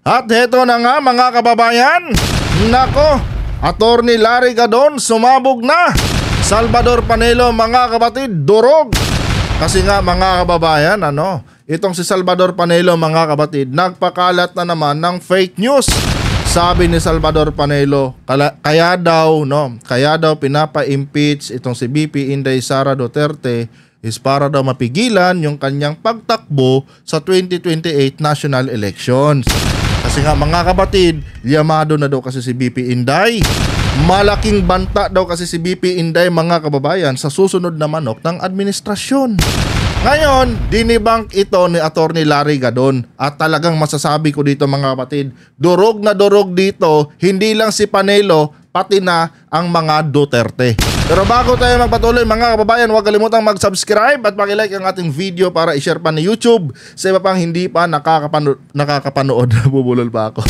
At heto na nga mga kababayan, nako, Attorney Larry Gadon sumabog na. Salvador Panelo mga kapatid, durog. Kasi nga mga kababayan, itong si Salvador Panelo mga kapatid, nagpakalat na naman ng fake news. Sabi ni Salvador Panelo, kaya daw pinapa-impeach itong si BP Inday Sara Duterte is para daw mapigilan yung kanyang pagtakbo sa 2028 national elections. Kasi nga mga kapatid, liyamado na daw kasi si BP Inday. Malaking banta daw kasi si BP Inday mga kababayan sa susunod na manok ng administrasyon. Ngayon, dinibunk ito ni Attorney Larry Gadon at talagang masasabi ko dito mga kapatid, durog na durog dito, hindi lang si Panelo, pati na ang mga Duterte. Pero bago tayo magpatuloy mga kababayan, huwag kalimutang mag-subscribe at pakilike ang ating video para i-share pa ni YouTube sa iba pang hindi pa nakakapanood. Bubulol pa ako.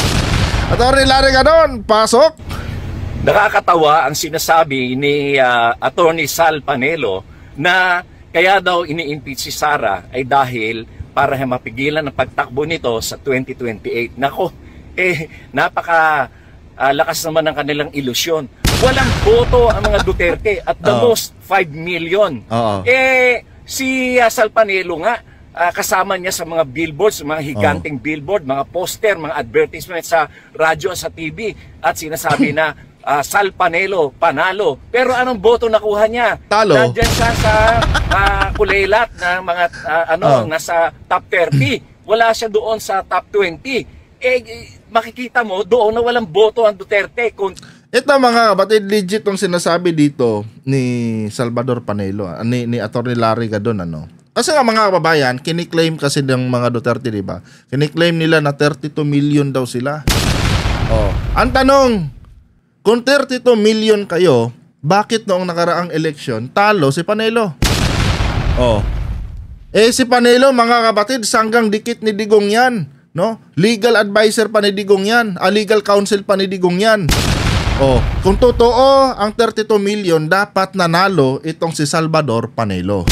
Attorney Larry Gadon, pasok! Nakakatawa ang sinasabi ni Attorney Sal Panelo na kaya daw ini-impeach si Sara ay dahil para mapigilan ang pagtakbo nito sa 2028. Nako, napaka lakas naman ng kanilang ilusyon. Walang boto ang mga Duterte at the most 5 million. Si Sal Panelo nga, kasama niya sa mga billboards, mga higanting billboard, mga poster, mga advertisement sa radyo at sa TV. At sinasabi na Sal Panelo, panalo. Pero anong boto nakuha niya? Talo. Nandiyan siya sa kulelat na mga nasa top 30. Wala siya doon sa top 20. Makikita mo doon na walang boto ang Duterte. Ito mga kapatid, legit tong sinasabi dito ni Salvador Panelo, ni Attorney Larry Gadon, Kasi nga mga kababayan, kiniklaim kasi ng mga Duterte, di ba? Kiniklaim nila na 32 million daw sila. Ang tanong, kung 32 million kayo, bakit noong nakaraang eleksyon talo si Panelo? Si Panelo mga kapatid, sanggang dikit ni Digong yan, Legal advisor pa ni Digong yan, legal counsel pa ni Digong yan. Kung totoo ang 32 million, dapat nanalo itong si Salvador Panelo.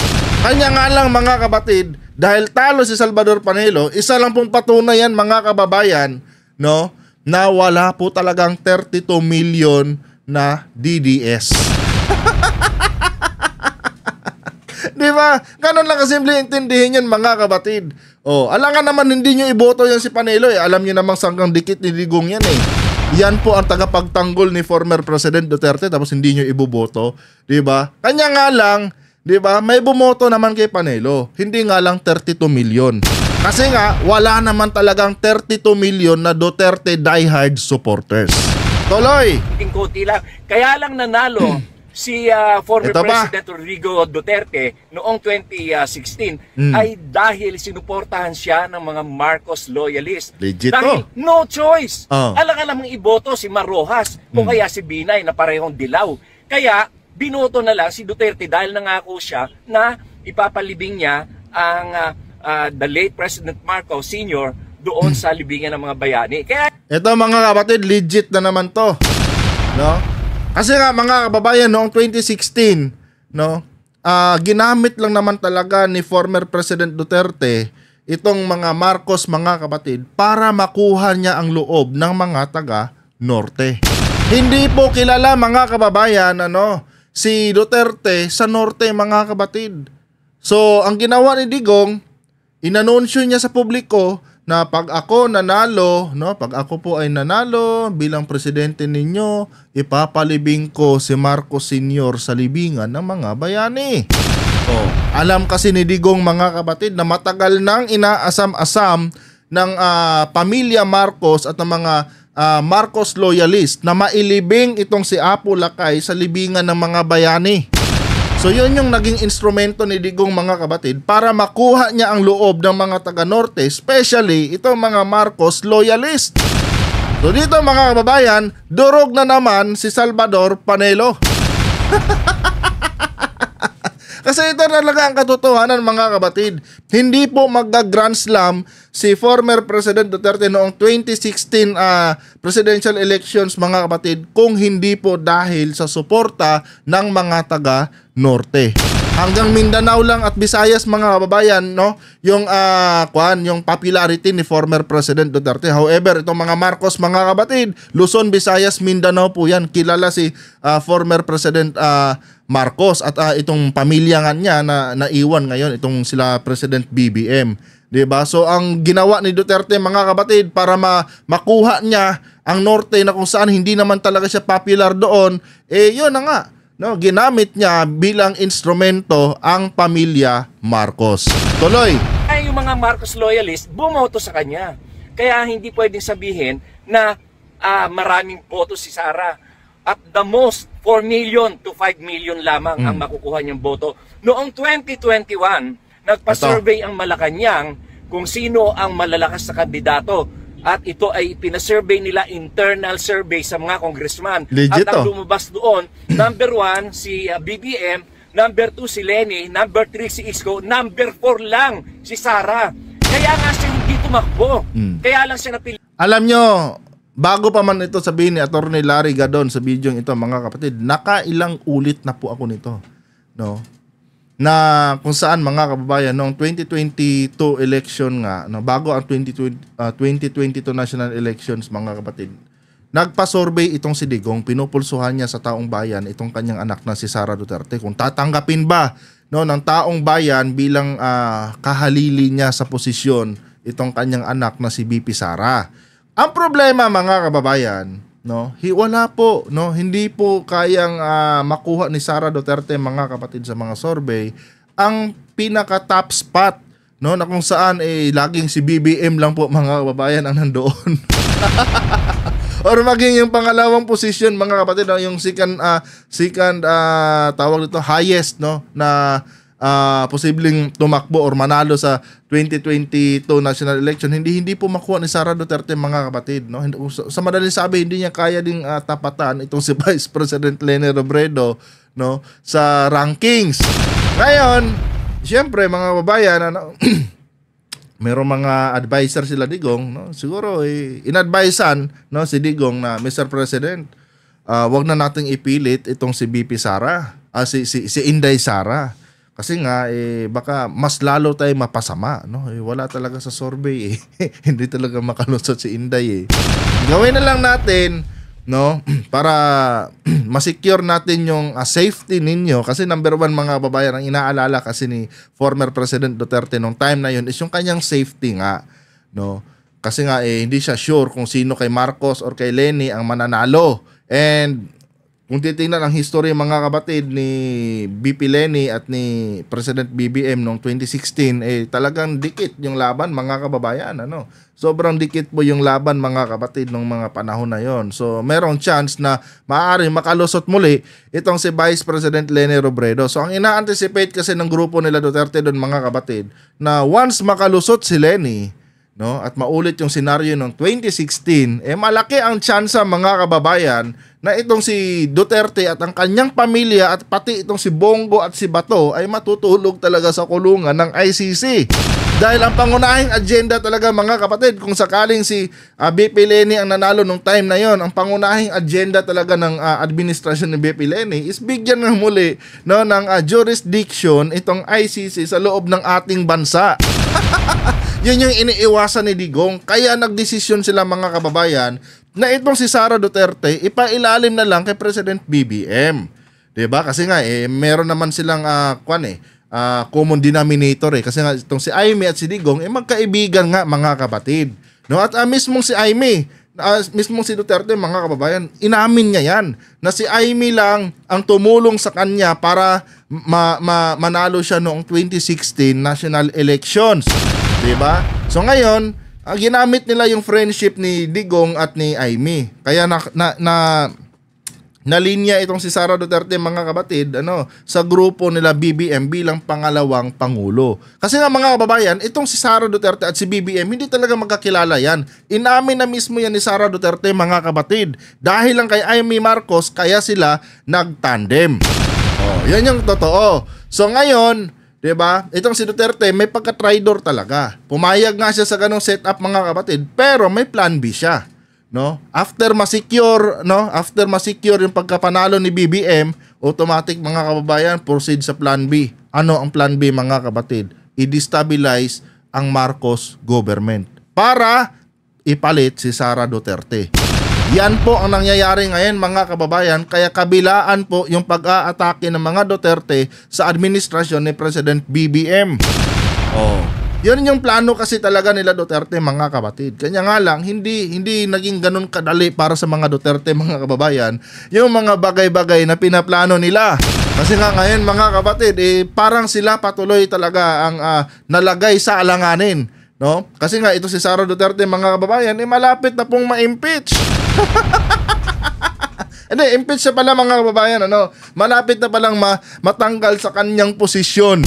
Kanya nga lang mga kapatid, dahil talo si Salvador Panelo, isa lang pong patunayan mga kababayan, na wala po talagang 32 million na DDS. Di ba? Ganon lang kasimple intindihin yun mga kapatid. Alangan naman hindi nyo iboto yan si Panelo. Alam nyo namang sanggang dikit ni Digong yan Yan po ang tagapagtanggol ni former President Duterte tapos hindi nyo iboboto. Di ba? Kanya nga lang, di ba? May bumoto naman kay Panelo. Hindi nga lang 32 million. Kasi nga, wala naman talagang 32 million na Duterte diehard supporters. Tuloy! Kunti lang. Kaya lang nanalo si former President Rodrigo Duterte noong 2016 ay dahil sinuportahan siya ng mga Marcos loyalists. Legit dahil no choice. Alang-alang iboto si Mar Rojas o kaya si Binay na parehong dilaw. Kaya binoto na lang si Duterte dahil nangako siya na ipapalibing niya ang the late President Marcos Sr. doon sa libingan ng mga bayani. Kaya ito mga kapatid, legit na naman to. Kasi nga mga kababayan, noong 2016, ginamit lang naman talaga ni former President Duterte itong mga Marcos mga kapatid para makuha niya ang loob ng mga taga Norte. Hindi po kilala mga kababayan si Duterte sa Norte mga kapatid. So ang ginawa ni Digong, inanunsyo niya sa publiko na pag ako nanalo, pag ako po ay nanalo bilang presidente ninyo, ipapalibing ko si Marcos Sr. sa libingan ng mga bayani. Alam kasi ni Digong mga kapatid na matagal nang inaasam-asam ng pamilya Marcos at ng mga Marcos loyalist na mailibing itong si Apo Lakay sa libingan ng mga bayani. So yun yung naging instrumento ni Digong mga kapatid para makuha niya ang loob ng mga taga-Norte, especially itong mga Marcos loyalist. So dito mga kababayan, durog na naman si Salvador Panelo. Kasi ito talaga ang katotohanan mga kapatid. Hindi po magga-grand slam si former President Duterte noong 2016 presidential elections mga kapatid kung hindi po dahil sa suporta ng mga taga-Norte. Hanggang Mindanao lang at Visayas mga kababayan, no? Yung yung popularity ni former President Duterte. However, itong mga Marcos mga kapatid, Luzon, Visayas, Mindanao po yan. Kilala si former President Marcos at itong pamilya nga niya na naiwan ngayon, itong sila President BBM. 'Di ba? So ang ginawa ni Duterte mga kapatid para makuha niya ang norte na kung saan hindi naman talaga siya popular doon, yun na nga. No, ginamit niya bilang instrumento ang pamilya Marcos. Tuloy. Ay, yung mga Marcos loyalists bumoto sa kanya. Kaya hindi pwedeng sabihin na maraming boto si Sara. At the most, 4 million to 5 million lamang ang makukuha niyang boto. Noong 2021, nagpa-survey ang Malacanang kung sino ang malalakas na kandidato. At ito ay pinasurvey nila, internal survey sa mga congressman. Legit, at ang lumabas doon, number 1 si BBM, number 2 si Leni, number 3 si Isko, number 4 lang si Sara. Kaya nga siya hindi tumakbo. Kaya lang siya napili. Alam nyo, bago pa man ito sabihin ni Atty. Larry Gadon sa video ito mga kapatid, nakailang ulit na po ako nito. No? Na kung saan mga kababayan noong 2022 election nga, no, bago ang 2022 national elections mga kapatid, nagpa-survey itong si Digong, pinupulsuhan niya sa taong bayan itong kanyang anak na si Sara Duterte kung tatanggapin ba, no, ng taong bayan bilang kahalili niya sa posisyon itong kanyang anak na si BP Sara. Ang problema mga kababayan, no, wala po, no, hindi po kayang makuha ni Sara Duterte mga kapatid sa mga survey ang pinaka top spot, no, na kung saan laging si BBM lang po mga kababayan ang nandoon. Or maging yung pangalawang position mga kapatid, no, yung second tawag dito highest, no, na posibleng tumakbo or manalo sa 2022 national election, hindi po makuha ni Sara Duterte mga kapatid, no. Sa madaling sabi, hindi niya kaya ding tapatan itong si Vice President Leni Robredo, no, sa rankings. Ngayon, siyempre mga babayan, merong mga advisor sila Digong, no, siguro inadvisean, no, si Digong na Mr. President, wag na nating ipilit itong si BP Sara, si Inday Sara. Kasi nga, baka mas lalo tayo mapasama, no? Wala talaga sa survey, Hindi talaga makalusot si Inday, Gawin na lang natin, no? Para masecure natin yung safety ninyo. Kasi number 1 mga babayan, ang inaalala kasi ni former President Duterte nung time na yun is yung kanyang safety nga, no? Kasi nga, hindi siya sure kung sino kay Marcos or kay Leni ang mananalo. And kung titingnan ang history mga kapatid ni BP Leni at ni President BBM noong 2016, talagang dikit yung laban mga kababayan, ano. Sobrang dikit po yung laban mga kapatid nung mga panahon na yon. So merong chance na maaaring makalusot muli itong si Vice President Leni Robredo. So ang ina-anticipate kasi ng grupo nila Duterte doon mga kapatid, na once makalusot si Leni, no, at maulit yung senaryo ng 2016, malaki ang tsansa mga kababayan na itong si Duterte at ang kanyang pamilya at pati itong si Bongo at si Bato ay matutulog talaga sa kulungan ng ICC. Dahil ang pangunahing agenda talaga mga kapatid, kung sakaling si BP Leni ang nanalo nung time na yon, ang pangunahing agenda talaga ng administrasyon ni BP Leni is bigyan ng muli, no, ng jurisdiction itong ICC sa loob ng ating bansa. Yun yung iniiwasan ni Digong. Kaya nagdesisyon sila mga kababayan na itong si Sara Duterte ipailalim na lang kay President BBM. 'Di ba? Kasi nga meron naman silang common denominator kasi nga itong si Aimee at si Digong magkaibigan nga mga kapatid. No, at mismong si Aimee, mismong si Duterte mga kababayan, inamin niya yan na si Aimee lang ang tumulong sa kanya para manalo siya noong 2016 national elections. Diba? So ngayon, ginamit nila yung friendship ni Digong at ni Aimee. Kaya nalinya itong si Sara Duterte mga kapatid sa grupo nila BBM bilang pangalawang pangulo. Kasi nga mga kababayan, itong si Sara Duterte at si BBM hindi talaga magkakilala yan. Inamin na mismo yan ni Sara Duterte mga kapatid. Dahil lang kay Aimee Marcos kaya sila nagtandem. Yan yung totoo. So ngayon, 'di ba? Itong si Duterte may pagka-traidor talaga. Pumayag nga siya sa ganung setup mga kapatid, pero may plan B siya, no? After ma-secure yung pagkapanalo ni BBM, automatic mga kababayan proceed sa plan B. Ano ang plan B, mga kapatid? I-destabilize ang Marcos government para ipalit si Sara Duterte. Yan po ang nangyayari ngayon, mga kababayan, kaya kabilaan po yung pag-aatake ng mga Duterte sa administrasyon ni President BBM. Yun yung plano kasi talaga nila Duterte, mga kapatid. Kanya nga lang, hindi naging ganun kadali para sa mga Duterte, mga kababayan, yung mga bagay-bagay na pinaplano nila. Kasi nga ngayon, mga kapatid, parang sila patuloy talaga ang nalagay sa alanganin. No? Kasi nga ito si Sara Duterte, mga kababayan, malapit na pong ma-impeach. Hindi, impeach siya pala, mga kababayan. Malapit na palang matanggal sa kanyang posisyon.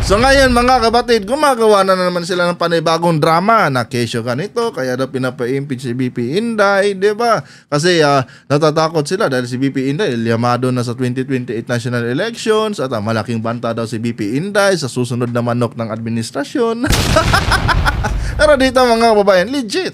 So ngayon, mga kapatid, gumagawa na naman sila ng panibagong drama na kesyo ganito, kaya daw pinapa-impeach si BP Inday, di ba? Kasi natatakot sila dahil si BP Inday liyamado na sa 2028 national elections at malaking banta daw si BP Inday sa susunod na manok ng administrasyon. Pero dito, mga kababayan, legit.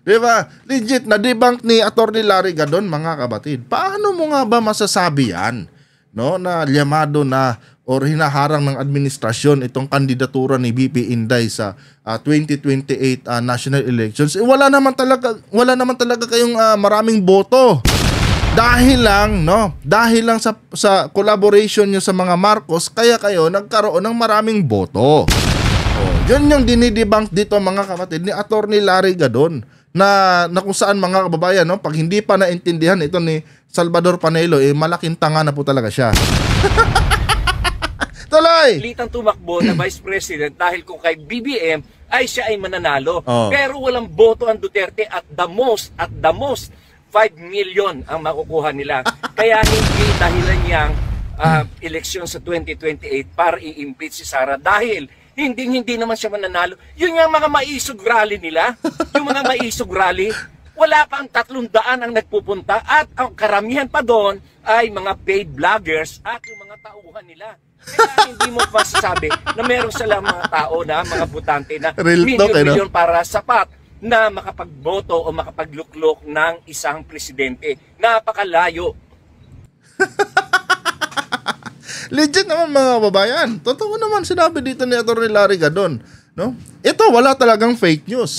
Di ba? Legit na debunk ni Atty. Larry Gadon, mga kapatid. Paano mo nga ba masasabi yan? No, na liyamado na or hinaharang ng administrasyon itong kandidatura ni BP Inday sa 2028 national elections. Wala naman talaga kayong maraming boto. Dahil lang sa collaboration nyo sa mga Marcos, kaya kayo nagkaroon ng maraming boto. Yun yung dinidebunk dito, mga kapatid, ni Atty. Larry Gadon na kung saan, mga kababayan, pag hindi pa naintindihan ito ni Salvador Panelo, malaking tanga na po talaga siya. Tuloy! Litang tumakbo na Vice President dahil kung kay BBM ay siya ay mananalo. Pero walang boto ang Duterte at the most 5 million ang makukuha nila. Kaya hindi dahilan niyang eleksyon sa 2028 para i-impeach si Sara dahil hindi naman siya mananalo. Yun yung mga maisog rally nila. Yung mga maisog rally, wala pang 300 ang nagpupunta at ang karamihan pa doon ay mga paid vloggers at yung mga tauhan nila. Kaya hindi mo masasabi na meron silang mga tao na mga butante na milyon para sapat na makapagboto o makapagluklok ng isang presidente. Napakalayo. Legit naman, mga babayan. Totoo naman sinabi dito ni Atty. Larry Gadon. No? Ito, wala talagang fake news.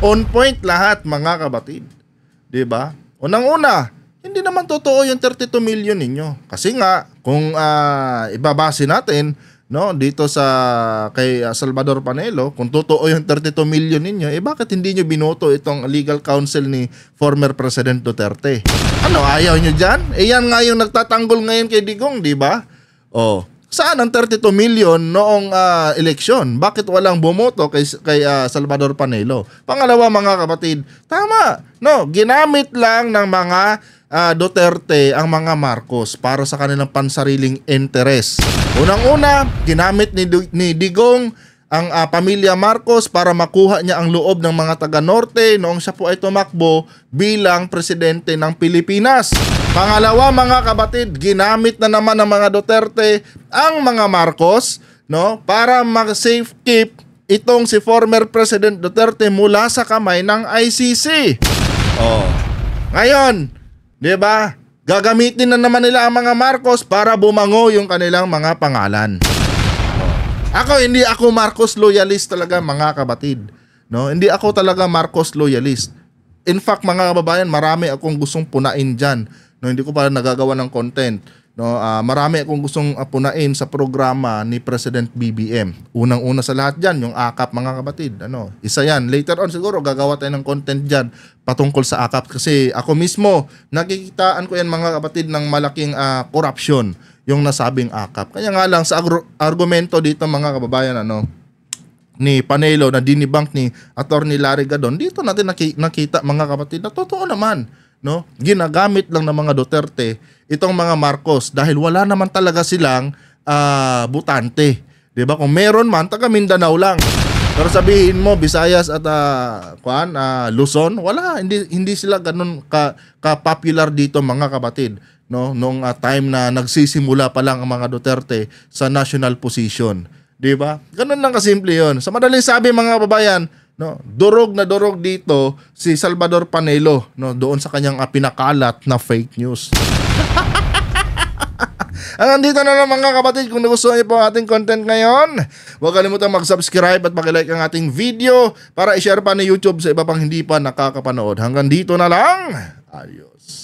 On point lahat, mga kabatid. Diba? Unang-una, hindi naman totoo yung 32 million ninyo. Kasi nga, kung ibabase natin, dito kay Salvador Panelo, kung totoo yung 32 million ninyo, bakit hindi nyo binoto itong legal counsel ni former President Duterte? Ayaw nyo dyan? Yan nga yung nagtatanggol ngayon kay Digong, di ba? Saan ang 32 million noong eleksyon? Bakit walang bumoto kay Salvador Panelo? Pangalawa, mga kapatid, tama. Ginamit lang ng mga Duterte ang mga Marcos para sa kanilang pansariling interes. Unang-una, ginamit ni Digong ang pamilya Marcos para makuha niya ang loob ng mga taga-Norte noong siya po ay tumakbo bilang presidente ng Pilipinas. Pangalawa, mga kapatid, ginamit na naman ng mga Duterte ang mga Marcos para mag-safekeep itong si former President Duterte mula sa kamay ng ICC. Ngayon, di ba? Gagamitin na naman nila ang mga Marcos para bumango yung kanilang mga pangalan. Hindi ako Marcos loyalist talaga, mga kapatid. Hindi ako talaga Marcos loyalist. In fact, mga kababayan, marami akong gustong punain dyan. Hindi ko pa nagagawa ng content. Marami akong gustong punain sa programa ni President BBM. Unang-una sa lahat dyan, yung AKAP, mga kapatid. Isa yan. Later on siguro gagawa tayo ng content dyan patungkol sa AKAP. Kasi ako mismo, nakikitaan ko yan, mga kapatid, ng malaking corruption yung nasabing AKAP. Kaya nga lang sa argumento dito, mga kababayan, ni Panelo na dinibunk ni Atty. Larry Gadon, dito natin nakita, mga kapatid, na totoo naman. Ginagamit lang ng mga Duterte itong mga Marcos dahil wala naman talaga silang butante. 'Di ba? Kung meron man, taga Mindanao lang. Pero sabihin mo Visayas at Luzon, wala, hindi sila ganun ka-popular dito, mga kapatid, nung time na nagsisimula pa lang ang mga Duterte sa national position. 'Di ba? Ganun lang kasimple 'yon. Sa madaling sabi, mga kababayan, durog na durog dito si Salvador Panelo doon sa kanyang pinakalat na fake news. Hanggang dito na lang mga kapatid. Kung nagustuhan niyo po ang ating content ngayon, huwag kalimutang mag-subscribe at pakilike ang ating video para i-share pa ni YouTube sa iba pang hindi pa nakakapanood. Hanggang dito na lang. Adios.